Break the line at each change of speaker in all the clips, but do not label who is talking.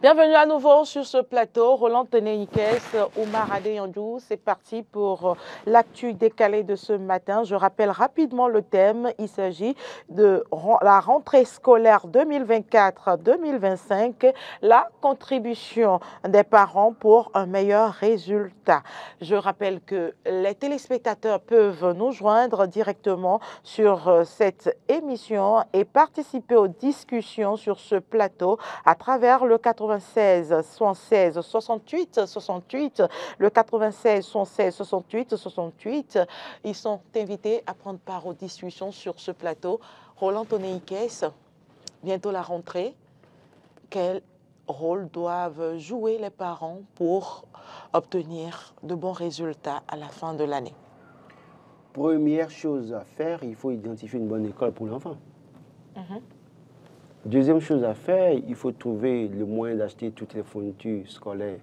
Bienvenue à nouveau sur ce plateau. Roland Teneikes, Oumar Adeyandou, c'est parti pour l'actu décalée de ce matin. Je rappelle rapidement le thème. Il s'agit de la rentrée scolaire 2024-2025, la contribution des parents pour un meilleur résultat. Je rappelle que les téléspectateurs peuvent nous joindre directement sur cette émission et participer aux discussions sur ce plateau à travers le 96 76 68 68, le 96 76 68 68. Ils sont invités à prendre part aux discussions sur ce plateau. Roland Teneikes, bientôt la rentrée. Quel rôle doivent jouer les parents pour obtenir de bons résultats à la fin de l'année?
Première chose à faire, il faut identifier une bonne école pour l'enfant. Deuxième chose à faire, il faut trouver le moyen d'acheter toutes les fournitures scolaires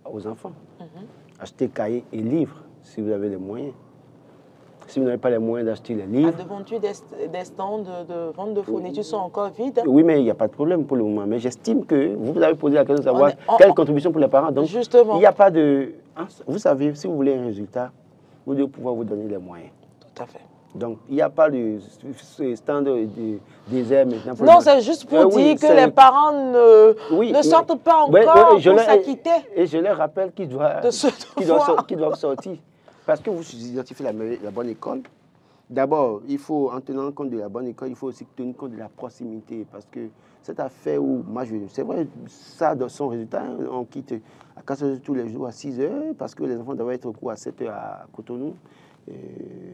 aux enfants. Acheter cahiers et livres, si vous avez les moyens. Si vous n'avez pas les moyens d'acheter les livres...
Devant-tu des stands de vente de fournitures sont encore vides?
Oui, mais il n'y a pas de problème pour le moment. Mais j'estime que vous avez posé la question de savoir quelle contribution pour les parents. Donc,
justement.
Il n'y a pas de... Vous savez, si vous voulez un résultat, vous devez pouvoir vous donner les moyens.
Tout à fait.
Donc, il n'y a pas de stand désert maintenant.
Non, c'est juste pour dire que les parents ne sortent pas encore pour s'acquitter.
Et je leur rappelle qu'ils doivent sortir. Parce que vous identifiez la bonne école. D'abord, en tenant compte de la bonne école, il faut aussi tenir compte de la proximité. Parce que cette affaire où, c'est vrai, ça, dans son résultat, on quitte à 4 heures tous les jours à 6 heures, parce que les enfants doivent être au cours à 7 heures à Cotonou.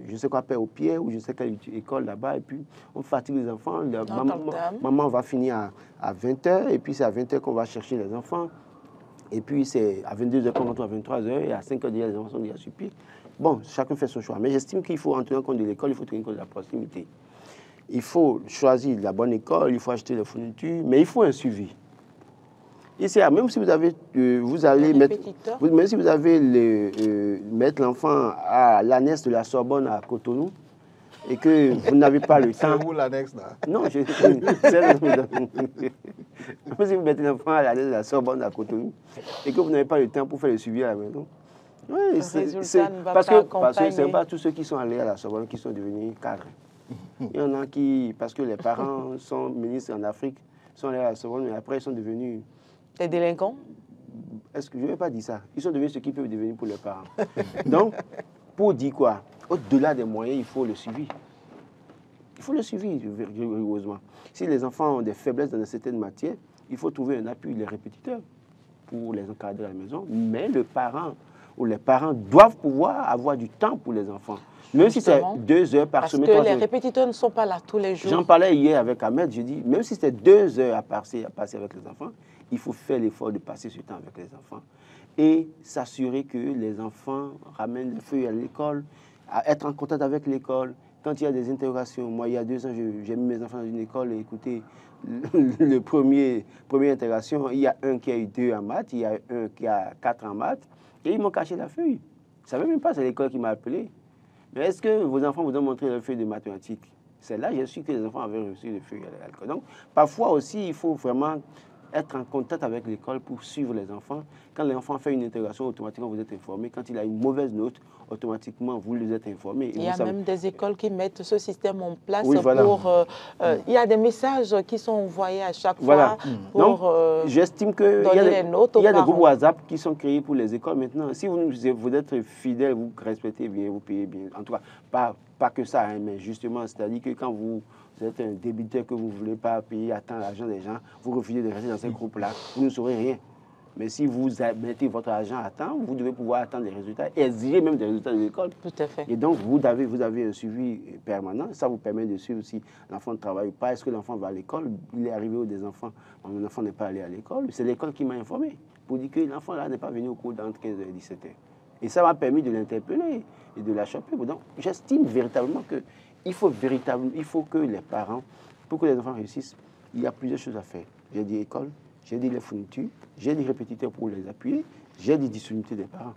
Je sais quoi, Père au pied, ou je sais quelle école là-bas, et puis on fatigue les enfants. Maman va finir à 20 h, et puis c'est à 20 h qu'on va chercher les enfants. Et puis c'est à 22 h qu'on rentre à 23 h, et à 5 h déjà, les enfants sont déjà sur pied. Bon, chacun fait son choix. Mais j'estime qu'il faut, en tenant compte de l'école, il faut tenir compte de la proximité. Il faut choisir la bonne école, il faut acheter les fournitures, mais il faut un suivi. Ici, même si vous avez, même si vous avez mettre l'enfant à l'annexe de la Sorbonne à Cotonou et que vous n'avez pas le temps.
C'est où l'annexe là?
Non, si vous mettez l'enfant à l'annexe de la Sorbonne à Cotonou et que vous n'avez pas le temps pour faire le suivi à la maison.
Oui,
parce que ce n'est pas tous ceux qui sont allés à la Sorbonne qui sont devenus cadres. Il y en a qui, parce que les parents sont ministres en Afrique, sont allés à la Sorbonne, mais après ils sont devenus...
Des délinquants?
Est-ce que je ne vais pas dire ça? Ils sont devenus ce qu'ils peuvent devenir pour leurs parents. Donc, pour dire quoi? Au-delà des moyens, il faut le suivi. Il faut le suivi, rigoureusement. Si les enfants ont des faiblesses dans certaines matières, il faut trouver un appui, les répétiteurs, pour les encadrer à la maison. Mais le parent ou les parents doivent pouvoir avoir du temps pour les enfants. Même si c'est 2 heures par semaine.
Parce que les répétiteurs ne sont pas là tous les jours.
J'en parlais hier avec Ahmed, je dis, même si c'est 2 heures à passer avec les enfants, il faut faire l'effort de passer ce temps avec les enfants et s'assurer que les enfants ramènent les feuilles à l'école, à être en contact avec l'école. Quand il y a des interrogations, moi il y a 2 ans, j'ai mis mes enfants dans une école et écoutez, le première intégration, il y a un qui a eu 2 en maths, il y a un qui a 4 en maths et ils m'ont caché la feuille. Je ne savais même pas, c'est l'école qui m'a appelé. Mais est-ce que vos enfants vous ont montré la feuille de mathématiques? C'est là, j'ai su que les enfants avaient reçu les feuilles à l'école. Donc, parfois aussi, il faut vraiment être en contact avec l'école pour suivre les enfants. Quand l'enfant fait une intégration, automatiquement, vous êtes informé. Quand il a une mauvaise note, automatiquement, vous les êtes informé.
Il y a même des écoles qui mettent ce système en place pour... il y a des messages qui sont envoyés à chaque fois pour
j'estime qu'il y a des groupes WhatsApp qui sont créés pour les écoles maintenant. Si vous êtes fidèle, vous respectez bien, vous payez bien. En tout cas, pas que ça, hein, mais justement, c'est-à-dire que quand vous êtes un débiteur que vous ne voulez pas payer à temps l'argent des gens, vous refusez de rester dans ces groupes-là, vous ne saurez rien. Mais si vous mettez votre argent à temps, vous devez pouvoir attendre des résultats et exiger même des résultats de l'école.
Tout à fait.
Et donc, vous avez un suivi permanent. Ça vous permet de suivre si l'enfant ne travaille pas. Est-ce que l'enfant va à l'école? Il est arrivé où des enfants, mon enfant n'est pas allé à l'école. C'est l'école qui m'a informé pour dire que l'enfant là n'est pas venu au cours d'entre 15 h et 17 h. Et ça m'a permis de l'interpeller et de la choper. Donc, j'estime véritablement qu'il faut que les parents, pour que les enfants réussissent, il y a plusieurs choses à faire. J'ai dit école, j'ai dit les fournitures, j'ai dit répétiteurs pour les appuyer, j'ai dit disponibilité des parents.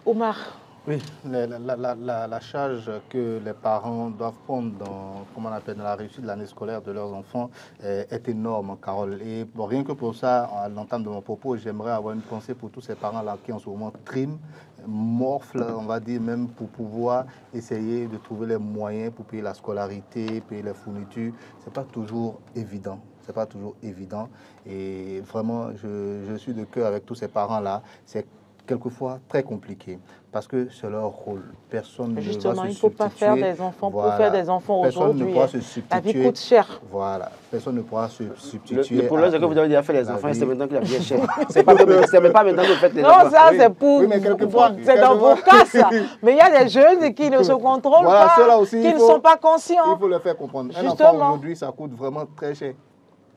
Oumar,
Oui, la charge que les parents doivent prendre dans, comment on appelle, dans la réussite de l'année scolaire de leurs enfants est énorme, Carole. Et bon, rien que pour ça, à l'entame de mon propos, j'aimerais avoir une pensée pour tous ces parents-là qui en ce moment triment, morflent, on va dire, même pour pouvoir essayer de trouver les moyens pour payer la scolarité, payer les fournitures. Ce n'est pas toujours évident. C'est pas toujours évident. Et vraiment, je suis de cœur avec tous ces parents-là. C'est quelquefois très compliqué parce que c'est leur rôle. Personne ne va se substituer.
Justement, il ne faut pas faire des enfants pour faire des enfants aujourd'hui.
Personne ne pourra se substituer.
La vie coûte cher.
Voilà. Personne ne pourra se substituer.
Le problème, c'est que vous avez déjà fait les enfants et c'est maintenant que la vie est chère. C'est même pas maintenant que vous faites les enfants.
Non, ça, c'est pour...
Oui, mais quelquefois...
C'est dans vos cas, ça. Mais il y a des jeunes qui ne se contrôlent pas,
aussi,
qui ne sont pas conscients.
Il faut le faire comprendre.
Justement.
Un enfant, aujourd'hui, ça coûte vraiment très cher.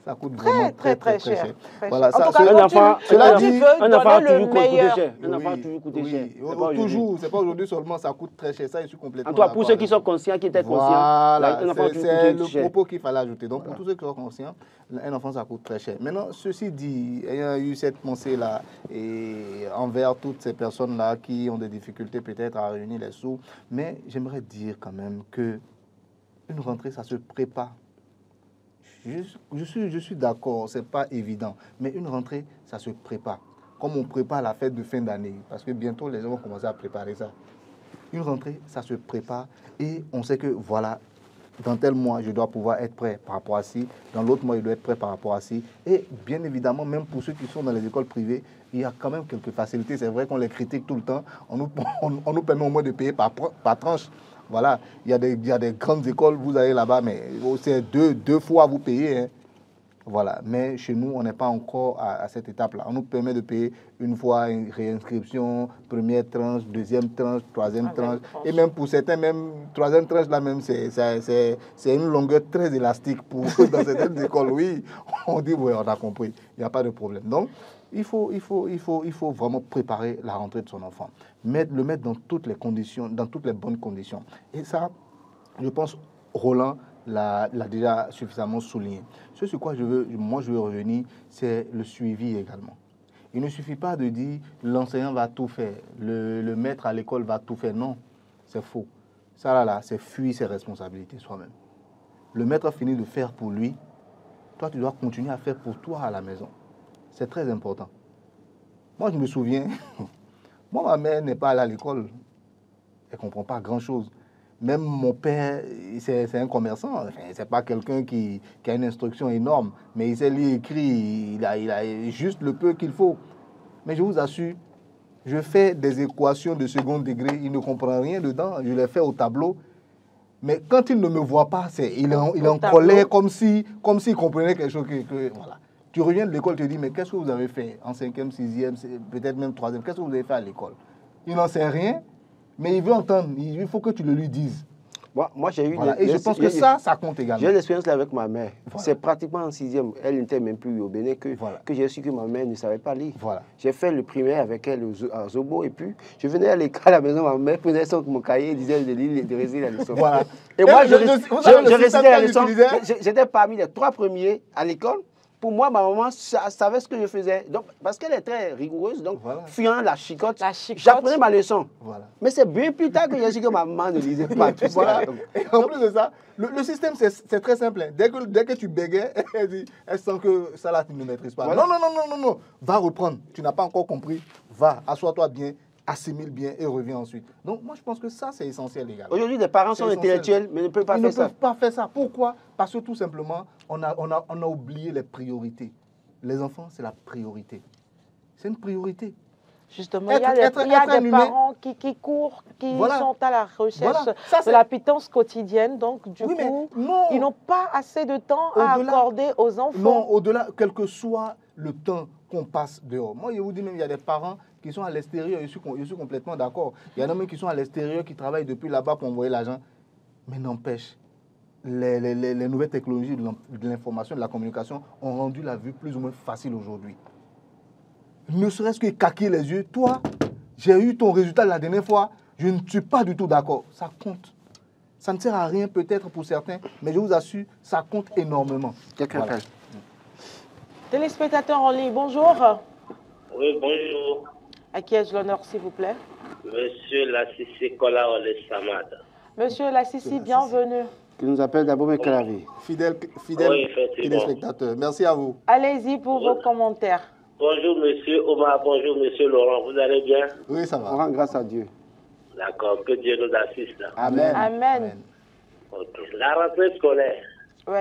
Ça coûte vraiment
très cher.
Voilà,
en tout cas, un enfant
a toujours coûté cher.
Toujours, c'est pas aujourd'hui seulement, ça coûte très cher. Ça, je suis complètement
en tout cas, pour ceux qui sont conscients, qui étaient conscients,
voilà,
un enfant
c'est le propos qu'il fallait ajouter. Donc, pour tous ceux qui sont conscients, un enfant, ça coûte très cher. Maintenant, ceci dit, ayant eu cette pensée-là et envers toutes ces personnes-là qui ont des difficultés peut-être à réunir les sous, mais j'aimerais dire quand même que une rentrée, ça se prépare. Je suis d'accord, ce n'est pas évident. Mais une rentrée, ça se prépare. Comme on prépare la fête de fin d'année. Parce que bientôt, les gens vont commencer à préparer ça. Une rentrée, ça se prépare. Et on sait que, voilà, dans tel mois, je dois pouvoir être prêt par rapport à ci. Dans l'autre mois, je dois être prêt par rapport à ci. Et bien évidemment, même pour ceux qui sont dans les écoles privées, il y a quand même quelques facilités. C'est vrai qu'on les critique tout le temps. On nous permet au moins de payer par tranche. Voilà, il y a des grandes écoles, vous allez là-bas, mais c'est deux fois vous payez. Hein. Voilà, mais chez nous, on n'est pas encore à cette étape-là. On nous permet de payer une fois une réinscription, première tranche, deuxième tranche, troisième tranche. Et même pour certains, même troisième tranche, là même, c'est une longueur très élastique pour dans certaines écoles. Oui, on dit, oui, on a compris, il n'y a pas de problème. Donc, il faut vraiment préparer la rentrée de son enfant. Le mettre dans toutes les conditions, dans toutes les bonnes conditions. Et ça, je pense, Roland l'a déjà suffisamment souligné. Ce sur quoi je veux revenir, c'est le suivi également. Il ne suffit pas de dire l'enseignant va tout faire, le maître à l'école va tout faire. Non, c'est faux. Ça là, c'est fuir ses responsabilités soi-même. Le maître a fini de faire pour lui. Toi, tu dois continuer à faire pour toi à la maison. C'est très important. Moi, je me souviens, moi, ma mère n'est pas allée à l'école. Elle ne comprend pas grand-chose. Même mon père, c'est un commerçant. Enfin, ce n'est pas quelqu'un qui a une instruction énorme. Mais il sait lire, écrire, il a juste le peu qu'il faut. Mais je vous assure, je fais des équations de second degré. Il ne comprend rien dedans. Je les fais au tableau. Mais quand il ne me voit pas, il est en colère comme s'il comprenait quelque chose. Voilà. Tu reviens de l'école, tu te dis, mais qu'est-ce que vous avez fait en 5e, 6e, peut-être même 3e? Qu'est-ce que vous avez fait à l'école? Il n'en sait rien, mais il veut entendre. Il faut que tu le lui dises.
Moi j'ai eu...
Voilà. Et je pense que ça compte également.
J'ai l'expérience là avec ma mère. Voilà. C'est pratiquement en 6e. Elle n'était même plus au Bénin que j'ai su que ma mère ne savait pas lire. Voilà. J'ai fait le primaire avec elle à Zobo et puis je venais à l'école à la maison, ma mère prenait mon cahier et disait de lire, de réciter la leçon. Voilà. Et moi je récitais la leçon. J'étais parmi les 3 premiers à l'école. Pour moi, ma maman savait ce que je faisais. Donc, parce qu'elle est très rigoureuse, donc, fuyant la chicotte, j'apprenais ma leçon. Voilà. Mais c'est bien plus tard que j'ai su que ma maman ne lisait pas tout ça.
Et en plus de ça, le système, c'est très simple. Dès que tu bégais, elle sent que ça là, tu ne maîtrises pas. Voilà. Non. Va reprendre. Tu n'as pas encore compris. Va, assois-toi bien, assimile bien et reviens ensuite. Donc, moi, je pense que ça, c'est essentiel également.
Aujourd'hui, les parents sont intellectuels, mais ne peuvent pas faire ça.
Ils ne peuvent pas faire ça. Pourquoi? Parce que tout simplement, on a oublié les priorités. Les enfants, c'est la priorité. C'est une priorité.
Justement, il y a des parents qui courent, qui sont à la recherche de la pitance quotidienne. Donc, du coup, ils n'ont pas assez de temps à accorder aux enfants.
Non, au-delà, quel que soit le temps qu'on passe dehors. Moi, je vous dis même, il y a des parents qui sont à l'extérieur, je suis complètement d'accord. Il y en a même qui sont à l'extérieur, qui travaillent depuis là-bas pour envoyer l'argent. Mais n'empêche, les nouvelles technologies de l'information, de la communication ont rendu la vie plus ou moins facile aujourd'hui. Ne serait-ce que caquer les yeux. Toi, j'ai eu ton résultat la dernière fois, je ne suis pas du tout d'accord. Ça compte. Ça ne sert à rien peut-être pour certains, mais je vous assure, ça compte énormément.
Voilà.
Téléspectateurs en ligne, bonjour.
Oui, bonjour.
À qui ai-je l'honneur, s'il vous plaît?
Monsieur Lassissi Kola Ole Samad.
Monsieur Lassissi, bienvenue.
Qui nous appelle d'abord Mekalavi.
Fidèle
Oui,
téléspectateur. Merci à vous.
Allez-y pour vos commentaires.
Bonjour monsieur Omar, bonjour monsieur Laurent, vous allez bien?
Oui, ça va.
On rend grâce à Dieu.
D'accord, que Dieu nous assiste.
Amen.
Amen.
Okay. La rentrée scolaire.
Oui.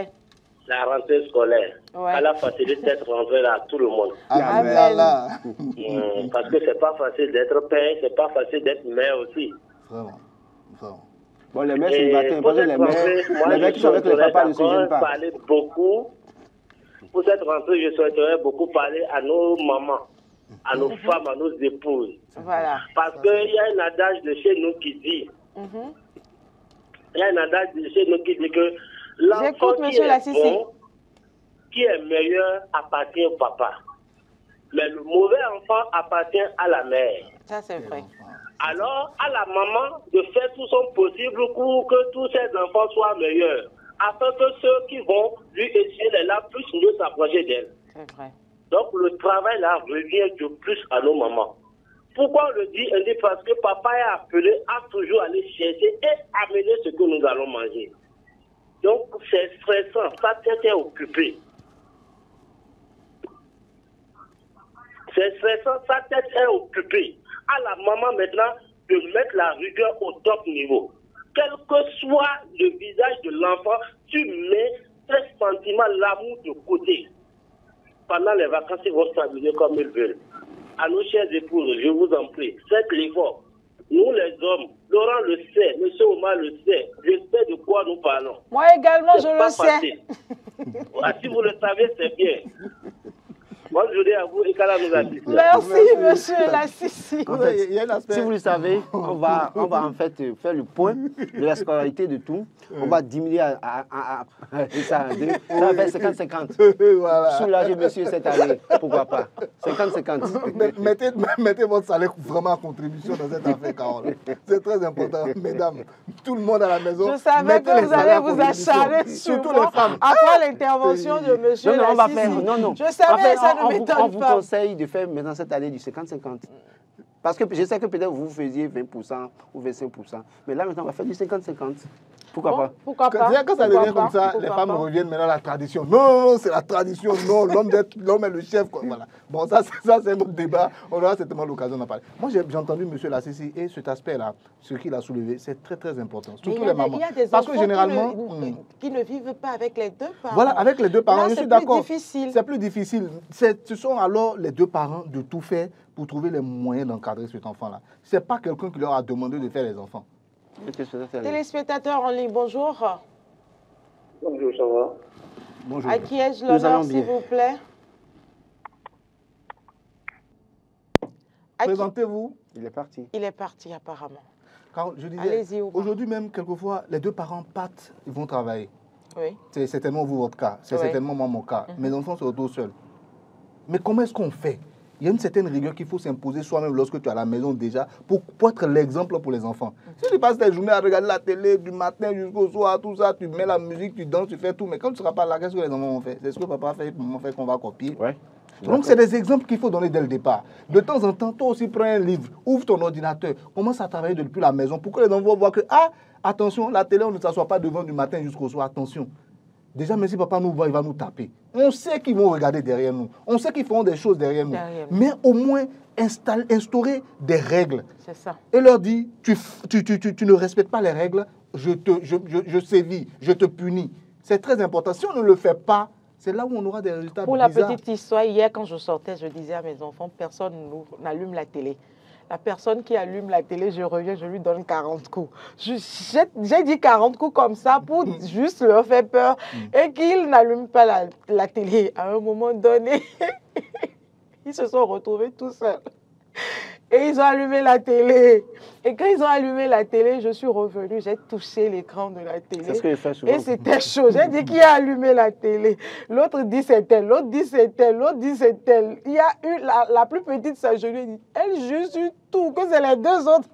La rentrée scolaire.
Ouais.
Elle a facilité cette rentrée à tout le monde.
Amen.
Amen.
Parce que c'est pas facile d'être père, c'est pas facile d'être mère aussi.
Vraiment. Vraiment.
Bon, les mères célibataires, parce que les mères qui sont avec les papas ne se gênent pas.
Parler beaucoup. Pour cette rentrée, je souhaiterais beaucoup parler à nos mamans, à nos femmes, à nos épouses.
Voilà.
Parce qu'il y a un adage de chez nous qui dit, il y a un adage de chez nous qui dit que l'enfant qui est meilleur appartient au papa. Mais le mauvais enfant appartient à la mère.
Ça, c'est vrai.
Alors, à la maman de faire tout son possible pour que tous ses enfants soient meilleurs, afin que ceux qui vont lui étudier les là puissent mieux s'approcher d'elle.
C'est vrai.
Donc, le travail là revient de plus à nos mamans. Pourquoi on le dit? On dit parce que papa est appelé à toujours aller chercher et amener ce que nous allons manger. Donc, c'est stressant, sa tête est occupée. C'est stressant, sa tête est occupée. À la maman maintenant de mettre la rigueur au top niveau. Quel que soit le visage de l'enfant, tu mets ce sentiment, l'amour de côté. Pendant les vacances, ils vont s'amuser comme ils veulent. À nos chères épouses, je vous en prie, faites l'effort. Nous les hommes, Laurent le sait, M. Omar le sait, je sais de quoi nous parlons.
Moi également, je le sais.
Si vous le savez, c'est bien. Bonne journée à vous et qu'Allah nous assiste.
Merci, monsieur Lassissi.
En fait, si vous le savez, on va en fait faire le point de la scolarité de tout. On va diminuer ça va faire 50-50.
Voilà.
Soulager monsieur cette année, pourquoi pas. 50-50.
Mettez votre salaire vraiment en contribution dans cette affaire, Carole. C'est très important, mesdames. Tout le monde à la maison.
Je savais que vous allez vous acharner
surtout les femmes.
Après l'intervention de monsieur Lassissi.
On va faire. Non.
Je savais, ça ne m'étonne pas.
On vous conseille de faire maintenant cette année du 50-50. Parce que je sais que peut-être vous faisiez 20% ou 25%. Mais là, maintenant, on va faire du 50-50. Pourquoi pas?
Pourquoi pas?
Quand ça devient comme ça, les femmes reviennent maintenant à la tradition. Non, c'est la tradition. Non, l'homme est le chef. Quoi. Voilà. Bon, ça c'est un autre débat. On aura certainement l'occasion d'en parler. Moi, j'ai entendu M. Lassissi et cet aspect-là, ce qu'il a soulevé, c'est très, très important. Surtout les mamans.
Il y a des
Parce que
enfants
généralement,
qui ne vivent pas avec les deux parents.
Voilà, avec les deux parents, je suis d'accord.
C'est plus difficile.
C'est plus difficile. Ce sont alors les deux parents de tout faire pour trouver les moyens d'encadrer cet enfant-là. Ce n'est pas quelqu'un qui leur a demandé de faire les enfants.
Téléspectateurs en ligne, bonjour.
Bonjour, ça va?
Bonjour.
À qui ai-je l'honneur, s'il vous plaît?
Présentez-vous.
Il est parti.
Il est parti, apparemment.
Car je disais,
allez-y.
Aujourd'hui même, quelquefois, les deux parents partent, ils vont travailler.
Oui.
C'est certainement vous, votre cas. C'est certainement moi, mon cas. Mes enfants se retrouvent seuls. Mais comment est-ce qu'on fait? Il y a une certaine rigueur qu'il faut s'imposer soi-même lorsque tu es à la maison déjà pour être l'exemple pour les enfants. Si tu passes tes journées à regarder la télé du matin jusqu'au soir, tout ça, tu mets la musique, tu danses, tu fais tout, mais quand tu ne seras pas là, qu'est-ce que les enfants vont faire? C'est ce que papa fait, maman fait qu'on va copier. Ouais. Donc c'est des exemples qu'il faut donner dès le départ. De temps en temps, toi aussi prends un livre, ouvre ton ordinateur, commence à travailler depuis la maison pour que les enfants voient que, attention, la télé, on ne s'assoit pas devant du matin jusqu'au soir, attention. Déjà, même si papa nous voit, il va nous taper. On sait qu'ils vont regarder derrière nous. On sait qu'ils feront des choses derrière nous. Mais au moins, instaurer des règles.
C'est ça.
Et leur dire, tu ne respectes pas les règles, je sévis, je te punis. C'est très important. Si on ne le fait pas, c'est là où on aura des résultats
Pour
bizarres.
La petite histoire, hier, quand je sortais, je disais à mes enfants, personne n'allume la télé. La personne qui allume la télé, je reviens, je lui donne 40 coups. J'ai dit 40 coups comme ça pour juste leur faire peur et qu'ils n'allument pas la télé. À un moment donné, ils se sont retrouvés tout seuls. Et ils ont allumé la télé. Et quand ils ont allumé la télé, je suis revenue, j'ai touché l'écran de la télé.
C'est ce que je fais souvent.
Et c'était chaud. J'ai dit qui a allumé la télé. L'autre dit c'est elle, l'autre dit c'est elle, l'autre dit c'est elle. Il y a eu la plus petite, sa je lui ai dit, elle juge sur tout, que c'est les deux autres.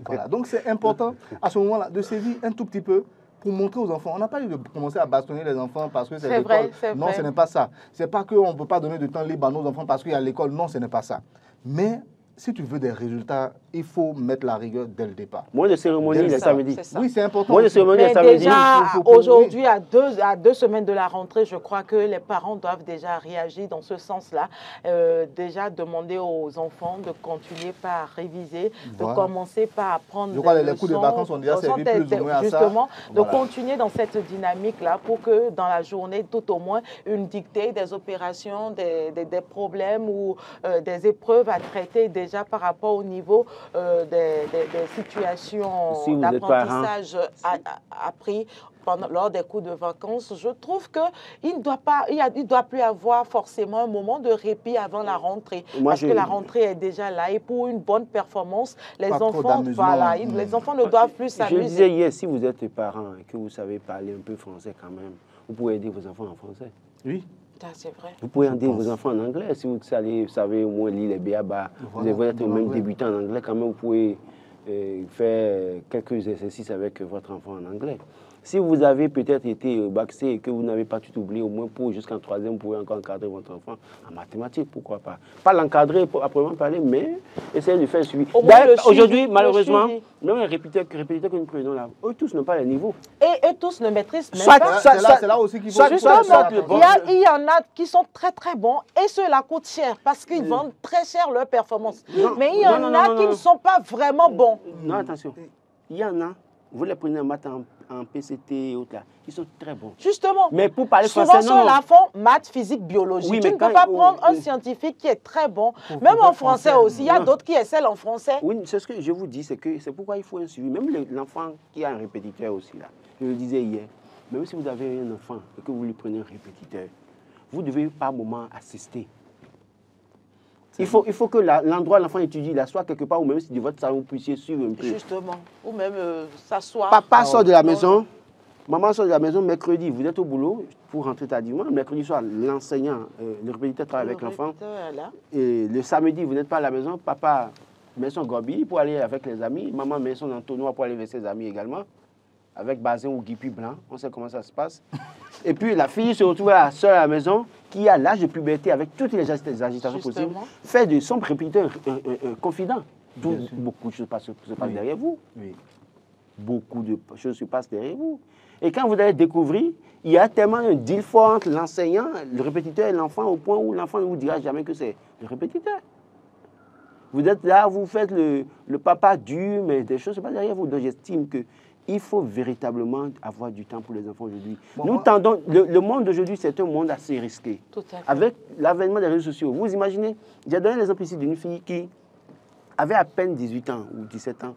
Voilà. Donc c'est important à ce moment-là de sévir un tout petit peu pour montrer aux enfants. On n'a pas dit de commencer à bastonner les enfants parce que c'est l'école. Non, ce n'est pas ça. Ce n'est pas qu'on ne peut pas donner de temps libre à nos enfants parce qu'il y a l'école. Non, ce n'est pas ça. Mais si tu veux des résultats, il faut mettre la rigueur dès le départ.
Moins de cérémonie les samedis.
Oui, c'est important.
Moins de cérémonie les samedis.
Déjà, aujourd'hui, à 2 semaines de la rentrée, je crois que les parents doivent déjà réagir dans ce sens-là. Déjà, demander aux enfants de continuer par réviser, de commencer par apprendre.
Je crois que les cours de vacances sont déjà servis plus ou moins à ça.
Justement, de continuer dans cette dynamique-là pour que dans la journée, tout au moins, une dictée, des opérations, des problèmes ou des épreuves à traiter déjà par rapport au niveau des situations d'apprentissage appris lors des cours de vacances. Je trouve qu'il ne doit plus avoir forcément un moment de répit avant la rentrée. Parce que la rentrée est déjà là. Et pour une bonne performance, les enfants ne doivent plus s'amuser.
Je disais hier, si vous êtes parent et que vous savez parler un peu français quand même, vous pouvez aider vos enfants en français.
Oui.
C'est vrai.
Vous pouvez aider vos enfants en anglais. Si vous savez au moins lire les b.a.-ba, vous devez être même débutant en anglais. Quand même, vous pouvez faire quelques exercices avec votre enfant en anglais. Si vous avez peut-être été baxé et que vous n'avez pas tout oublié, au moins pour jusqu'en 3e, vous pouvez encore encadrer votre enfant en mathématiques, pourquoi pas. Pas l'encadrer pour proprement parler, mais essayer de faire le suivi. Aujourd'hui, malheureusement, même les répétiteurs que nous prenons là, eux tous n'ont pas les niveaux.
Et eux tous ne maîtrisent même pas.
C'est là aussi qu'il faut...
Justement, il y en a qui sont très très bons et ceux-là coûtent cher parce qu'ils vendent très cher leurs performances. Mais il y en a qui ne sont pas vraiment bons.
Non, attention. Il y en a, vous les prenez en maths, en PCT et autres là, ils sont très bons.
Justement.
Mais pour parler
français, souvent ceux-là font maths, physique, biologie. Oui, tu ne peux pas prendre un scientifique qui est très bon, même en français aussi. Il y a d'autres qui excellent en français.
Oui, c'est ce que je vous dis, c'est pourquoi il faut un suivi. Même l'enfant qui a un répétiteur aussi là, je le disais hier, même si vous avez un enfant et que vous lui prenez un répétiteur, vous devez par moment assister. Il faut que l'endroit où l'enfant étudie là soit quelque part, ou même si de votre salon, vous puissiez suivre un peu.
Justement, ou même s'asseoir.
Papa sort de la maison, maman sort de la maison mercredi, vous êtes au boulot pour rentrer tardivement. Mercredi soir, l'enseignant, le répétiteur travaille avec l'enfant. Et le samedi, vous n'êtes pas à la maison, papa met son gobi pour aller avec les amis, maman met son entonnoir pour aller avec ses amis également, avec bazin ou guipi blanc, on sait comment ça se passe. Et puis la fille se retrouve seule à la maison, qui a l'âge de puberté avec toutes les agitations possibles, fait de son répétiteur un confident. Beaucoup de choses se passent derrière vous. Oui. Beaucoup de choses se passent derrière vous. Et quand vous allez découvrir, il y a tellement un deal fort entre l'enseignant, le répétiteur et l'enfant, au point où l'enfant ne vous dira jamais que c'est le répétiteur. Vous êtes là, vous faites le papa dur, mais des choses se passent derrière vous. Donc j'estime que il faut véritablement avoir du temps pour les enfants aujourd'hui. Nous tendons, le monde d'aujourd'hui, c'est un monde assez risqué. Avec l'avènement des réseaux sociaux. Vous imaginez, j'ai donné l'exemple ici d'une fille qui avait à peine 18 ans ou 17 ans,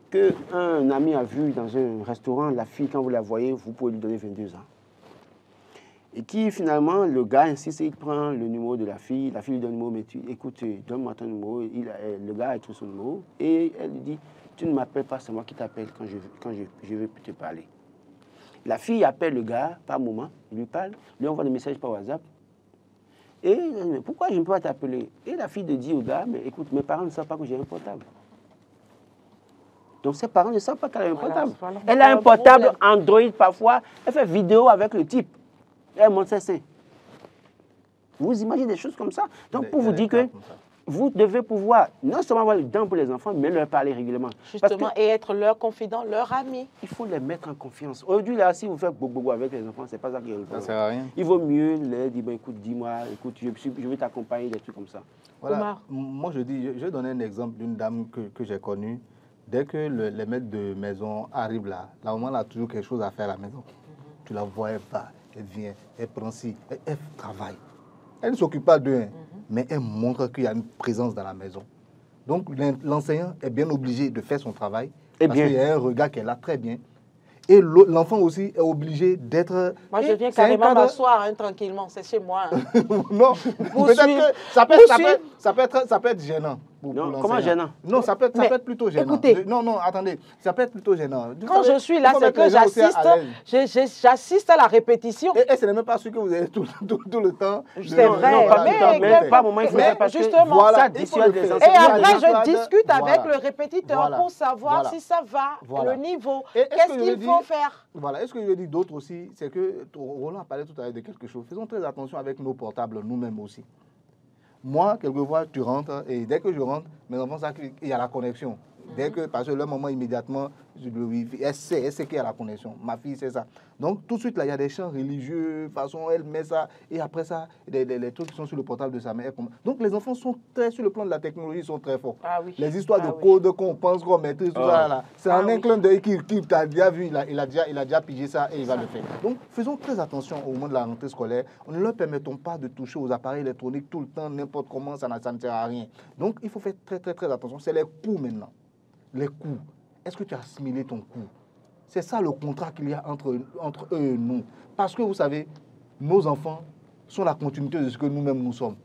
qu'un ami a vu dans un restaurant, la fille, quand vous la voyez, vous pouvez lui donner 22 ans. Et qui finalement, le gars insiste, il prend le numéro de la fille lui donne le numéro, mais écoute, donne-moi ton numéro. Le gars a écrit son numéro et elle lui dit, tu ne m'appelles pas, c'est moi qui t'appelle quand je veux te parler. La fille appelle le gars par moment, il lui parle, lui envoie des messages par WhatsApp. Et pourquoi je ne peux pas t'appeler? Et la fille dit au gars, mais écoute, mes parents ne savent pas que j'ai un portable. Donc ses parents ne savent pas qu'elle a un portable. Elle a un portable Android parfois, elle fait vidéo avec le type. Elle montre ses seins. Vous imaginez des choses comme ça? Donc pour vous dire que vous devez pouvoir non seulement avoir le temps pour les enfants, mais leur parler régulièrement.
Justement, et être leur confident, leur ami.
Il faut les mettre en confiance. Aujourd'hui, là, si vous faites bobo avec les enfants, c'est pas ça qui est le problème.
Ça sert à rien.
Il vaut mieux leur dire, écoute, dis-moi, écoute, je vais t'accompagner, des trucs comme ça.
Voilà. Moi, je vais donner un exemple d'une dame que j'ai connue. Dès que les maîtres de maison arrivent là, la maman a toujours quelque chose à faire à la maison. Tu la vois, elle va, elle vient, elle prend ci, elle travaille. Elle ne s'occupe pas d'eux, mais elle montre qu'il y a une présence dans la maison. Donc l'enseignant est bien obligé de faire son travail, parce qu'il y a un regard qu'elle a très bien. Et l'enfant aussi est obligé d'être...
Moi, je viens carrément m'asseoir tranquillement, c'est chez moi.
Non, peut-être que ça peut être gênant.
Non, comment gênant?
Non, ça peut être plutôt gênant.
Écoutez,
non, attendez, ça peut être plutôt gênant.
Quand je suis là, c'est que j'assiste à la répétition.
Et ce n'est même pas sûr que vous avez tout le temps.
C'est vrai,
mais pas moment, il faut faire parce
justement,
que ça dissuade les enseignants.
Et après, je discute avec le répétiteur pour savoir si ça va, le niveau, qu'est-ce qu'il faut faire.
Voilà, et ce que je veux dire d'autre aussi, c'est que Roland a parlé tout à l'heure de quelque chose. Faisons très attention avec nos portables nous-mêmes aussi. Moi, quelquefois, tu rentres et dès que je rentre, mes enfants savent qu'il y a la connexion. Dès que, parce que le moment immédiatement, le wifi, elle sait qu'il y a la connexion. Ma fille, c'est ça. Donc, tout de suite, là, il y a des chants religieux, de façon, elle met ça, et après ça, les trucs qui sont sur le portable de sa mère. Donc, les enfants sont très, sur le plan de la technologie, ils sont très forts.
Ah oui.
Les histoires de code qu'on pense qu'on maîtrise, tout ça, là, c'est un clin d'œil qui t'a déjà vu, il a déjà pigé ça et il va le faire. Donc, faisons très attention au moment de la rentrée scolaire. Ne leur permettons pas de toucher aux appareils électroniques tout le temps, n'importe comment, ça ne sert à rien. Donc, il faut faire très, très, très attention. C'est les coûts maintenant. Les coûts. Est-ce que tu as assimilé ton coût? C'est ça le contrat qu'il y a entre eux et nous. Parce que vous savez, nos enfants sont la continuité de ce que nous-mêmes nous sommes.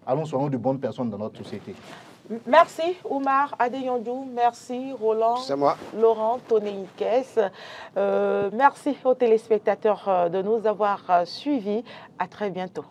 Allons, soyons de bonnes personnes dans notre société.
Merci Oumar Adeyandou, merci Roland, Laurent Tonéikès. Merci aux téléspectateurs de nous avoir suivis. À très bientôt.